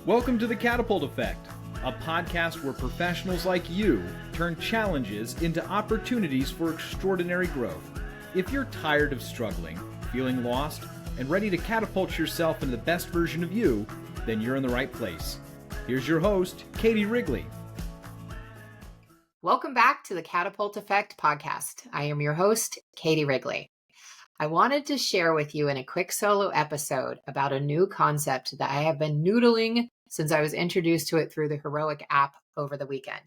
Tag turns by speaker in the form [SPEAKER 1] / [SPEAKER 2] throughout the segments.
[SPEAKER 1] Welcome to the Catapult Effect, a podcast where professionals like you turn challenges into opportunities for extraordinary growth. If you're tired of struggling, feeling lost, and ready to catapult yourself into the best version of you, then you're in the right place. Here's your host, Katie Wrigley.
[SPEAKER 2] Welcome back to the Catapult Effect podcast. I am your host, Katie Wrigley. I wanted to share with you in a quick solo episode about a new concept that I have been noodling since I was introduced to it through the Heroic app over the weekend.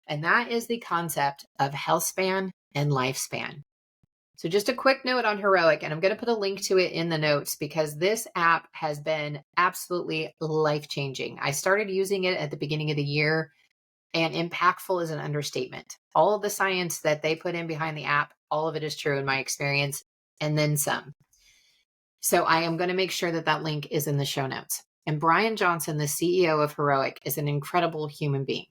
[SPEAKER 2] And that is the concept of Healthspan and Lifespan. So just a quick note on Heroic, and I'm going to put a link to it in the notes because this app has been absolutely life-changing. I started using it at the beginning of the year, and impactful is an understatement. All of the science that they put in behind the app, all of it is true in my experience, and then some. So I am going to make sure that that link is in the show notes. And Brian Johnson, the CEO of Heroic, is an incredible human being.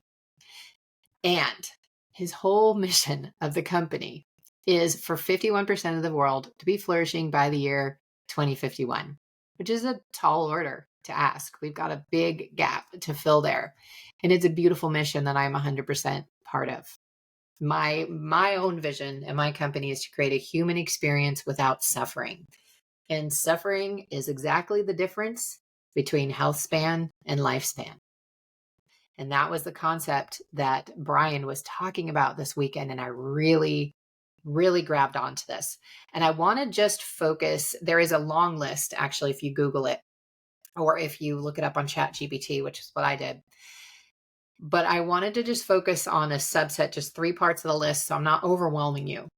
[SPEAKER 2] And his whole mission of the company is for 51% of the world to be flourishing by the year 2051, which is a tall order to ask. We've got a big gap to fill there. And it's a beautiful mission that I'm 100% part of. My own vision and my company is to create a human experience without suffering. And suffering is exactly the difference between health span and lifespan. And that was the concept that Brian was talking about this weekend. And I really grabbed onto this. And I want to just focus. There is a long list, actually, if you Google it, or if you look it up on ChatGPT, which is what I did. But I wanted to just focus on a subset, just 3 parts of the list, so I'm not overwhelming you.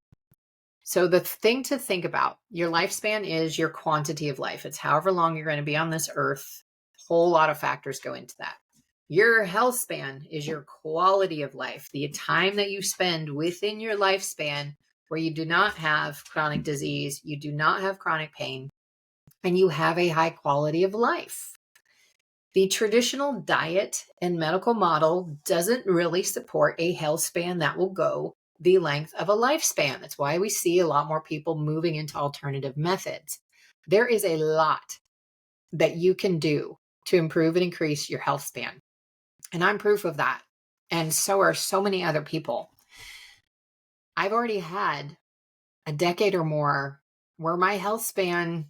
[SPEAKER 2] So the thing to think about, your lifespan is your quantity of life. It's however long you're going to be on this earth. A whole lot of factors go into that. Your health span is your quality of life, the time that you spend within your lifespan where you do not have chronic disease, you do not have chronic pain, and you have a high quality of life. The traditional diet and medical model doesn't really support a health span that will go the length of a lifespan. That's why we see a lot more people moving into alternative methods. There is a lot that you can do to improve and increase your health span. And I'm proof of that. And so are so many other people. I've already had a decade or more where my health span,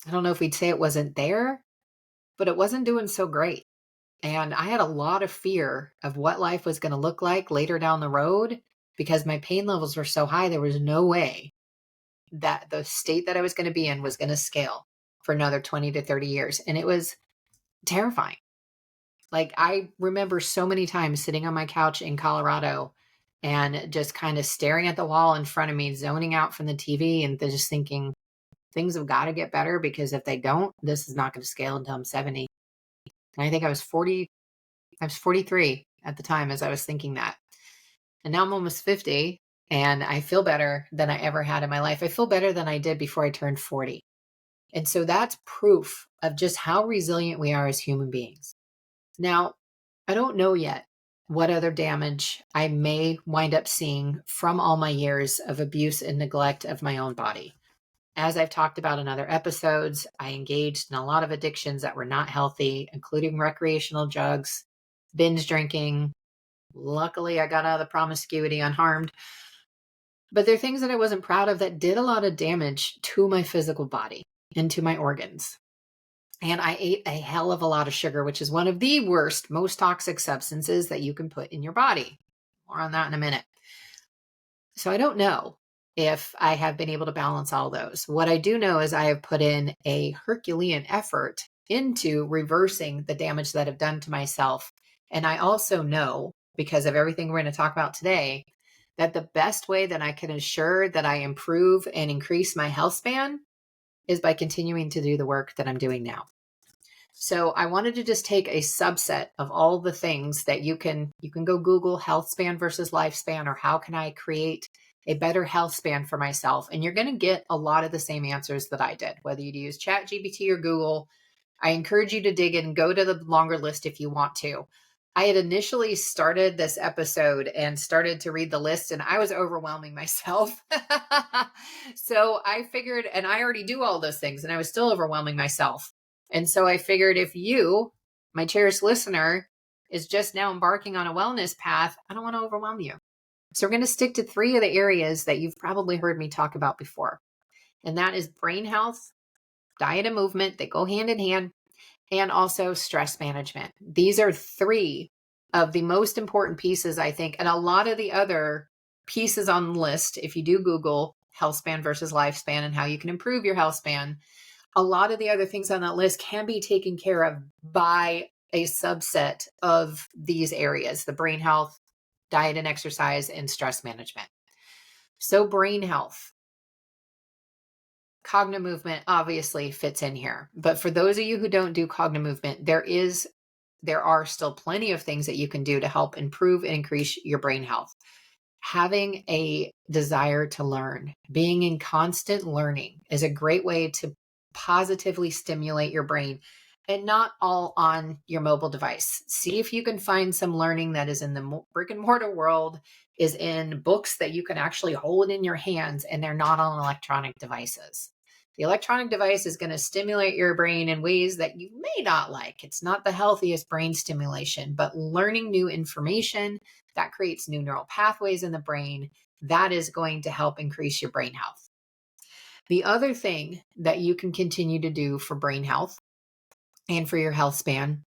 [SPEAKER 2] I don't know if we'd say it wasn't there, but it wasn't doing so great. And I had a lot of fear of what life was going to look like later down the road because my pain levels were so high. There was no way that the state that I was going to be in was going to scale for another 20 to 30 years. And it was terrifying. Like, I remember so many times sitting on my couch in Colorado and just kind of staring at the wall in front of me, zoning out from the TV and just thinking things have got to get better because if they don't, this is not going to scale until I'm 70. And I think I was 43 at the time as I was thinking that. And now I'm almost 50 and I feel better than I ever had in my life. I feel better than I did before I turned 40. And so that's proof of just how resilient we are as human beings. Now, I don't know yet what other damage I may wind up seeing from all my years of abuse and neglect of my own body. As I've talked about in other episodes, I engaged in a lot of addictions that were not healthy, including recreational drugs, binge drinking. Luckily, I got out of the promiscuity unharmed. But there are things that I wasn't proud of that did a lot of damage to my physical body and to my organs. And I ate a hell of a lot of sugar, which is one of the worst, most toxic substances that you can put in your body. More on that in a minute. So I don't know if I have been able to balance all those. What I do know is I have put in a Herculean effort into reversing the damage that I've done to myself. And I also know, because of everything we're going to talk about today, that the best way that I can ensure that I improve and increase my health span is by continuing to do the work that I'm doing now. So I wanted to just take a subset of all the things that you can go Google health span versus lifespan, or how can I create a better health span for myself? And you're going to get a lot of the same answers that I did, whether you use ChatGPT or Google. I encourage you to dig in, go to the longer list if you want to. I had initially started this episode and started to read the list and I was overwhelming myself. So I figured, and I already do all those things and I was still overwhelming myself. And so I figured if you my cherished listener is just now embarking on a wellness path, I don't want to overwhelm you. So we're going to stick to 3 of the areas that you've probably heard me talk about before. And that is brain health, diet and movement. They go hand in hand, and also stress management. These are 3 of the most important pieces, I think. And a lot of the other pieces on the list, if you do Google Healthspan versus Lifespan and how you can improve your health span, a lot of the other things on that list can be taken care of by a subset of these areas: the brain health, diet and exercise, and stress management. So brain health, cognitive movement obviously fits in here. But for those of you who don't do cognitive movement, there are still plenty of things that you can do to help improve and increase your brain health. Having a desire to learn, being in constant learning is a great way to positively stimulate your brain, and not all on your mobile device. See if you can find some learning that is in the brick and mortar world, is in books that you can actually hold in your hands, and they're not on electronic devices. The electronic device is going to stimulate your brain in ways that you may not like. It's not the healthiest brain stimulation, but learning new information that creates new neural pathways in the brain, that is going to help increase your brain health. The other thing that you can continue to do for brain health and for your health span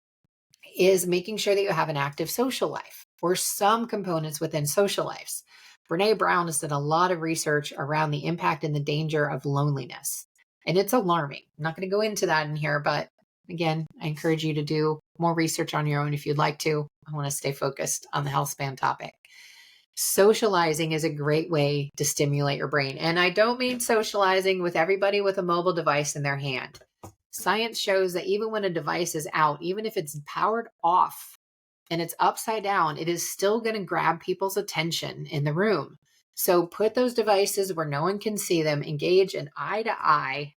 [SPEAKER 2] is making sure that you have an active social life, or some components within social lives. Brene Brown has done a lot of research around the impact and the danger of loneliness. And it's alarming. I'm not going to go into that in here, but again, I encourage you to do more research on your own if you'd like to. I want to stay focused on the health span topic. Socializing is a great way to stimulate your brain. And I don't mean socializing with everybody with a mobile device in their hand. Science shows that even when a device is out, even if it's powered off and it's upside down, it is still going to grab people's attention in the room. So put those devices where no one can see them, engage in eye-to-eye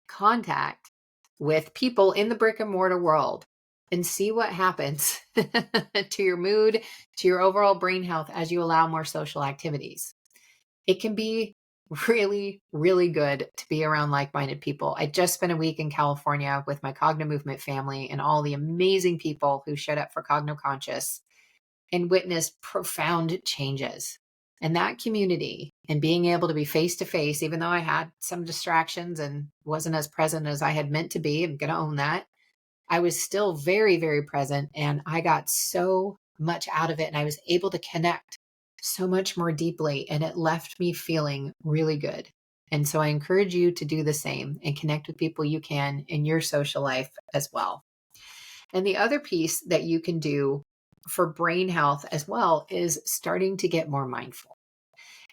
[SPEAKER 2] contact with people in the brick and mortar world, and see what happens to your mood, to your overall brain health as you allow more social activities. It can be really, really good to be around like-minded people. I just spent a week in California with my cognitive movement family and all the amazing people who showed up for Cogno Conscious, and witnessed profound changes. And that community and being able to be face to face, even though I had some distractions and wasn't as present as I had meant to be, I'm going to own that. I was still very, very present, and I got so much out of it, and I was able to connect so much more deeply, and it left me feeling really good. And so I encourage you to do the same and connect with people you can in your social life as well. And the other piece that you can do for brain health as well is starting to get more mindful.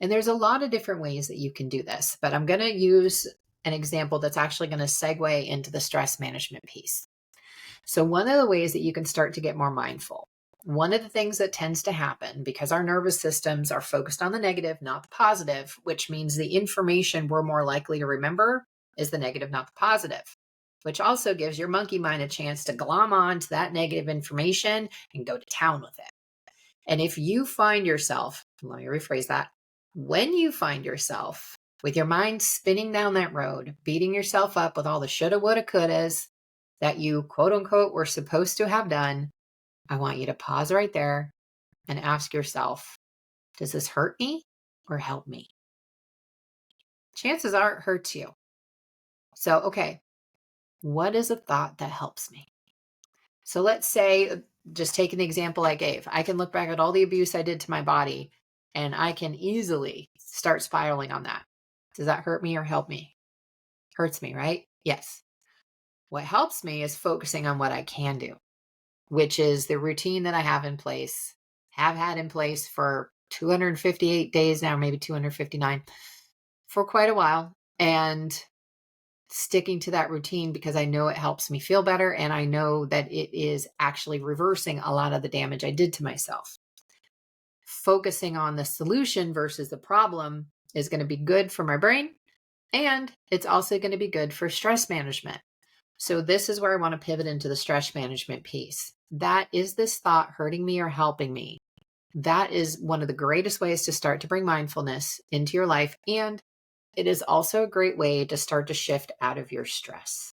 [SPEAKER 2] And there's a lot of different ways that you can do this, but I'm going to use an example that's actually going to segue into the stress management piece. So one of the ways that you can start to get more mindful, one of the things that tends to happen because our nervous systems are focused on the negative, not the positive, which means the information we're more likely to remember is the negative, not the positive, which also gives your monkey mind a chance to glom on to that negative information and go to town with it. And if you find yourself, let me rephrase that, when you find yourself with your mind spinning down that road, beating yourself up with all the shoulda, woulda, couldas that you quote unquote were supposed to have done, I want you to pause right there and ask yourself, does this hurt me or help me? Chances are it hurts you. So, okay, what is a thought that helps me? So let's say, just take an example I gave. I can look back at all the abuse I did to my body, and I can easily start spiraling on that. Does that hurt me or help me? Hurts me, right? Yes. What helps me is focusing on what I can do, which is the routine that I have had in place for 258 days now, maybe 259, for quite a while. And sticking to that routine because I know it helps me feel better, and I know that it is actually reversing a lot of the damage I did to myself. Focusing on the solution versus the problem is going to be good for my brain, and it's also going to be good for stress management. So this is where I want to pivot into the stress management piece. That is this thought hurting me or helping me? That is one of the greatest ways to start to bring mindfulness into your life, and it is also a great way to start to shift out of your stress.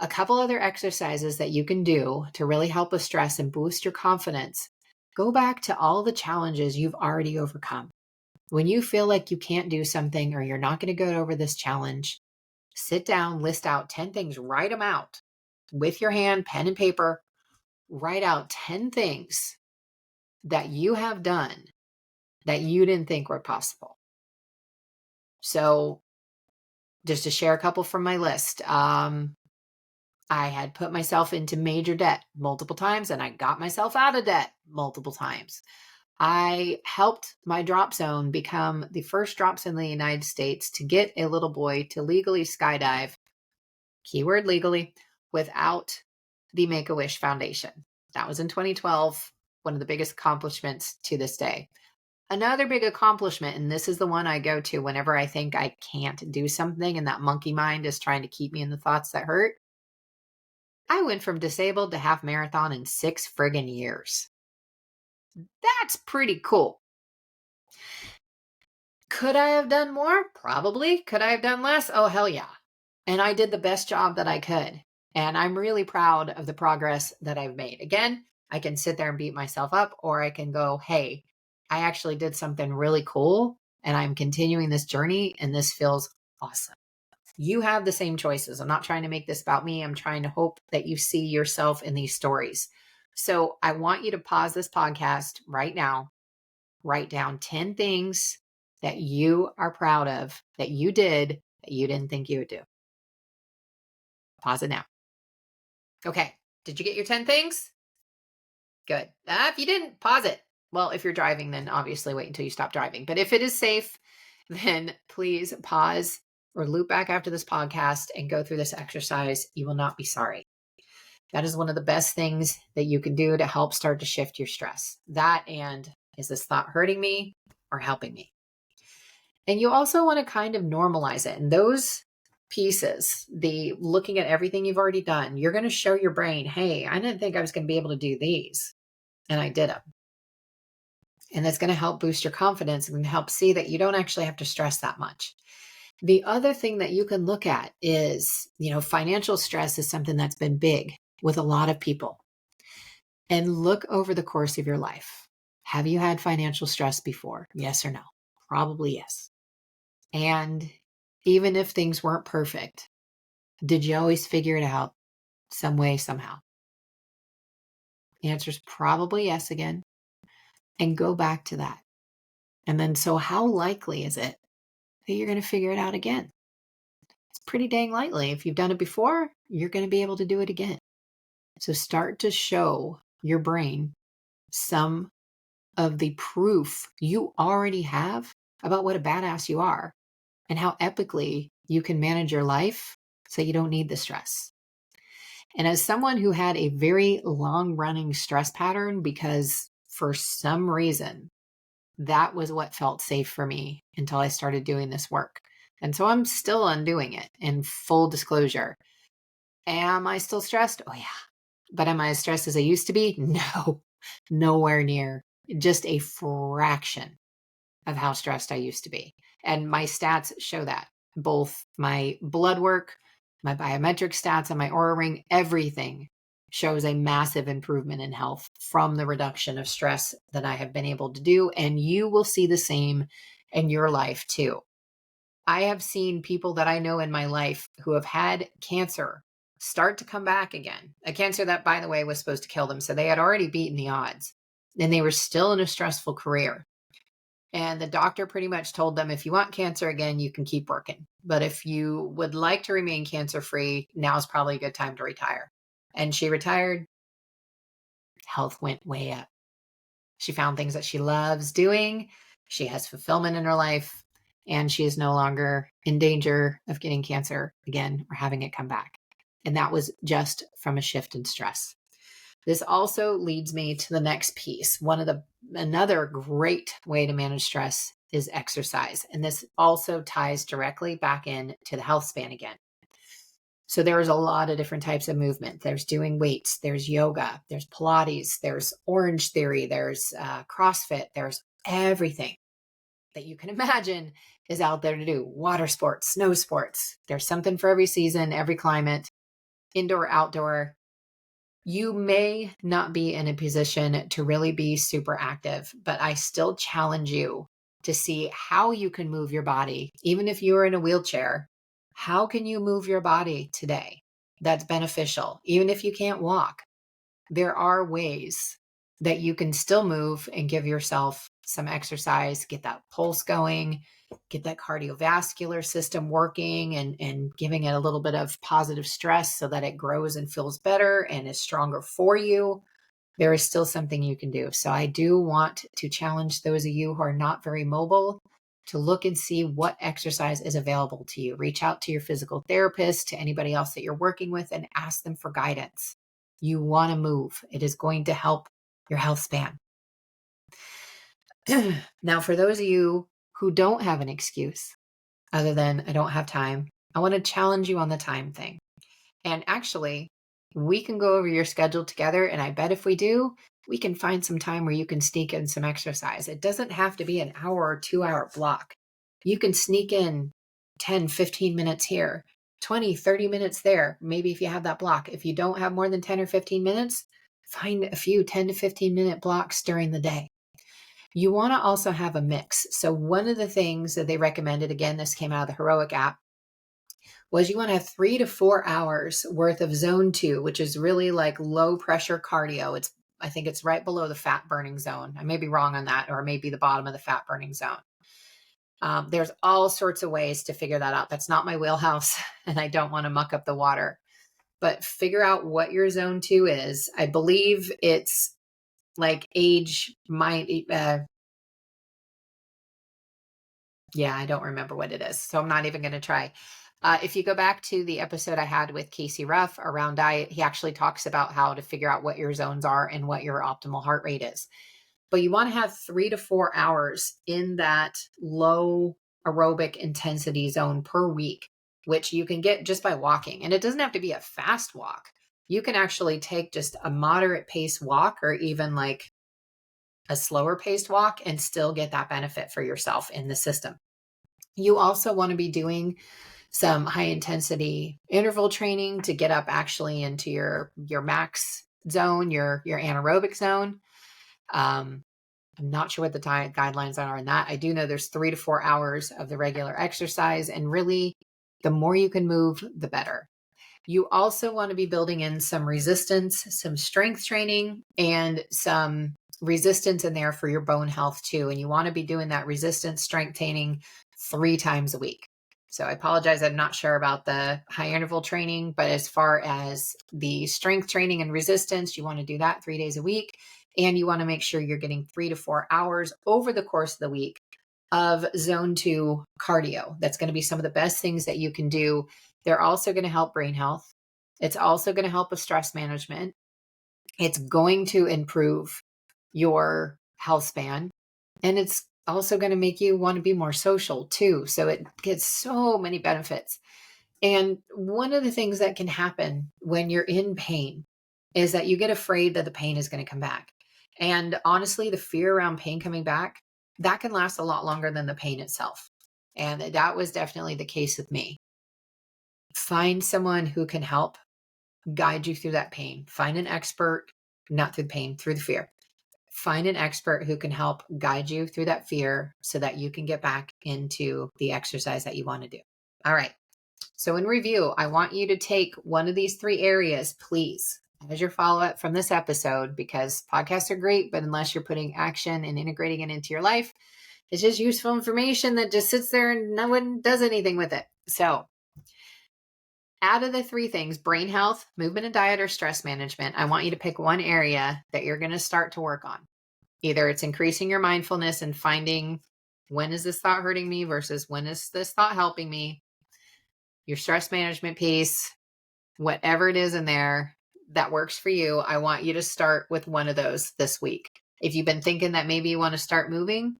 [SPEAKER 2] A couple other exercises that you can do to really help with stress and boost your confidence. Go back to all the challenges you've already overcome. When you feel like you can't do something or you're not going to go over this challenge, sit down, list out 10 things, write them out with your hand, pen and paper. Write out 10 things that you have done that you didn't think were possible. So, just to share a couple from my list, I had put myself into major debt multiple times and I got myself out of debt multiple times. I helped my drop zone become the first drop zone in the United States to get a little boy to legally skydive, keyword legally, without the Make-A-Wish Foundation. That was in 2012, one of the biggest accomplishments to this day. Another big accomplishment, and this is the one I go to whenever I think I can't do something and that monkey mind is trying to keep me in the thoughts that hurt. I went from disabled to half marathon in 6 friggin' years. That's pretty cool. Could I have done more? Probably. Could I have done less? Oh, hell yeah. And I did the best job that I could. And I'm really proud of the progress that I've made. Again, I can sit there and beat myself up, or I can go, hey, I actually did something really cool and I'm continuing this journey and this feels awesome. You have the same choices. I'm not trying to make this about me. I'm trying to hope that you see yourself in these stories. So I want you to pause this podcast right now, write down 10 things that you are proud of that you did that you didn't think you would do. Pause it now. Okay. Did you get your 10 things? Good. If you didn't, pause it. Well, if you're driving, then obviously wait until you stop driving. But if it is safe, then please pause or loop back after this podcast and go through this exercise. You will not be sorry. That is one of the best things that you can do to help start to shift your stress. That and is this thought hurting me or helping me? And you also want to kind of normalize it. And those pieces, the looking at everything you've already done, you're going to show your brain, hey, I didn't think I was going to be able to do these. And I did them. And that's going to help boost your confidence and help see that you don't actually have to stress that much. The other thing that you can look at is, financial stress is something that's been big with a lot of people. And look over the course of your life. Have you had financial stress before? Yes or no? Probably yes. And even if things weren't perfect, did you always figure it out some way, somehow? The answer is probably yes again. And go back to that. And then, so how likely is it that you're going to figure it out again? It's pretty dang likely. If you've done it before, you're going to be able to do it again. So start to show your brain some of the proof you already have about what a badass you are and how epically you can manage your life so you don't need the stress. And as someone who had a very long-running stress pattern, because for some reason, that was what felt safe for me until I started doing this work. And so I'm still undoing it in full disclosure. Am I still stressed? Oh, yeah. But am I as stressed as I used to be? No, nowhere near. Just a fraction of how stressed I used to be. And my stats show that. Both my blood work, my biometric stats, and my Aura Ring, everything shows a massive improvement in health from the reduction of stress that I have been able to do. And you will see the same in your life too. I have seen people that I know in my life who have had cancer start to come back again. A cancer that, by the way, was supposed to kill them. So they had already beaten the odds and they were still in a stressful career. And the doctor pretty much told them, if you want cancer again, you can keep working. But if you would like to remain cancer-free, now is probably a good time to retire. And she retired. Health went way up. She found things that she loves doing. She has fulfillment in her life. And she is no longer in danger of getting cancer again or having it come back. And that was just from a shift in stress. This also leads me to the next piece. Another great way to manage stress is exercise. And this also ties directly back into the Healthspan again. So there's a lot of different types of movement. There's doing weights, there's yoga, there's Pilates, there's Orange Theory, there's CrossFit, there's everything that you can imagine is out there to do. Water sports, snow sports. There's something for every season, every climate. indoor, outdoor. You may not be in a position to really be super active, but I still challenge you to see how you can move your body. Even if you're in a wheelchair, how can you move your body today that's beneficial? Even if you can't walk, there are ways that you can still move and give yourself some exercise, get that pulse going, get that cardiovascular system working and giving it a little bit of positive stress so that it grows and feels better and is stronger for you. There is still something you can do. So I do want to challenge those of you who are not very mobile to look and see what exercise is available to you. Reach out to your physical therapist, to anybody else that you're working with, and ask them for guidance. You want to move. It is going to help your health span. Now, for those of you who don't have an excuse other than I don't have time, I want to challenge you on the time thing. And actually, we can go over your schedule together. And I bet if we do, we can find some time where you can sneak in some exercise. It doesn't have to be an hour or 2 hour block. You can sneak in 10, 15 minutes here, 20, 30 minutes there. Maybe if you have that block. If you don't have more than 10 or 15 minutes, find a few 10 to 15 minute blocks during the day. You want to also have a mix. So one of the things that they recommended, again, this came out of the Heroic app, was you want to have 3 to 4 hours worth of zone 2, which is really like low pressure cardio. I think it's right below the fat burning zone. I may be wrong on that, or maybe the bottom of the fat burning zone. There's all sorts of ways to figure that out. That's not my wheelhouse, and I don't want to muck up the water. But figure out what your zone 2 is. I believe it's like I don't remember what it is, so I'm not even going to try. If you go back to the episode I had with Casey Ruff around diet, he actually talks about how to figure out what your zones are and what your optimal heart rate is. But you want to have 3 to 4 hours in that low aerobic intensity zone per week, which you can get just by walking. And it doesn't have to be a fast walk. You can actually take just a moderate pace walk or even like a slower paced walk and still get that benefit for yourself in the system. You also want to be doing some high intensity interval training to get up actually into your max zone, your anaerobic zone. I'm not sure what the guidelines are on that. I do know there's 3 to 4 hours of the regular exercise, and really the more you can move, the better. You also want to be building in some resistance, some strength training, and some resistance in there for your bone health too. And you want to be doing that resistance strength training 3 times a week. So I apologize, I'm not sure about the high interval training, but as far as the strength training and resistance, you want to do that 3 days a week. And you want to make sure you're getting 3 to 4 hours over the course of the week of zone 2 cardio. That's going to be some of the best things that you can do. They're also going to help brain health. It's also going to help with stress management. It's going to improve your health span. And it's also going to make you want to be more social too. So it gets so many benefits. And one of the things that can happen when you're in pain is that you get afraid that the pain is going to come back. And honestly, the fear around pain coming back, that can last a lot longer than the pain itself. And that was definitely the case with me. Find someone who can help guide you through that pain. Find an expert, not through the pain, through the fear. Find an expert who can help guide you through that fear so that you can get back into the exercise that you want to do. All right. So in review, I want you to take one of these 3 areas, please, as your follow-up from this episode, because podcasts are great, but unless you're putting action and integrating it into your life, it's just useful information that just sits there and no one does anything with it. So out of the 3 things, brain health, movement and diet, or stress management, I want you to pick one area that you're going to start to work on. Either it's increasing your mindfulness and finding when is this thought hurting me versus when is this thought helping me, your stress management piece, whatever it is in there that works for you. I want you to start with one of those this week. If you've been thinking that maybe you want to start moving,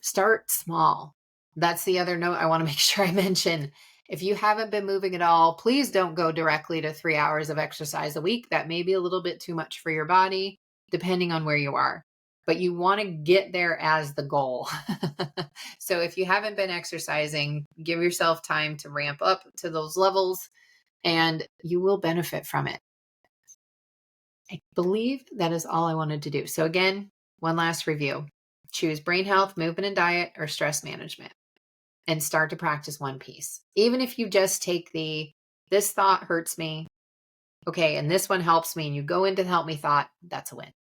[SPEAKER 2] start small. That's the other note I want to make sure I mention. If you haven't been moving at all, please don't go directly to 3 hours of exercise a week. That may be a little bit too much for your body, depending on where you are. But you want to get there as the goal. So if you haven't been exercising, give yourself time to ramp up to those levels. and you will benefit from it. I believe that is all I wanted to do. So again, one last review. Choose brain health, movement and diet, or stress management, and start to practice one piece. Even if you just take this thought hurts me, okay, and this one helps me, and you go into the help me thought, that's a win.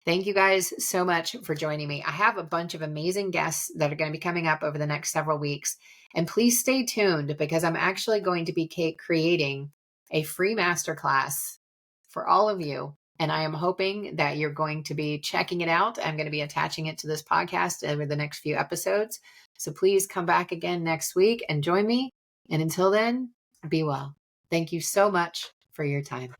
[SPEAKER 2] Thank you guys so much for joining me. I have a bunch of amazing guests that are going to be coming up over the next several weeks. And please stay tuned, because I'm actually going to be creating a free masterclass for all of you. And I am hoping that you're going to be checking it out. I'm going to be attaching it to this podcast over the next few episodes. So please come back again next week and join me. And until then, be well. Thank you so much for your time.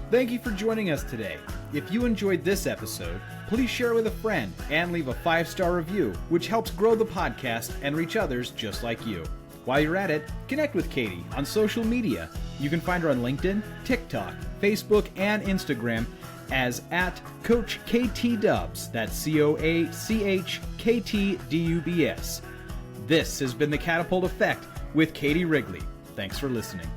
[SPEAKER 1] Thank you for joining us today. If you enjoyed this episode, please share it with a friend and leave a 5-star review, which helps grow the podcast and reach others just like you. While you're at it, connect with Katie on social media. You can find her on LinkedIn, TikTok, Facebook, and Instagram as @CoachKTDubs. That's CoachKTDubs. This has been the Catapult Effect with Katie Wrigley. Thanks for listening.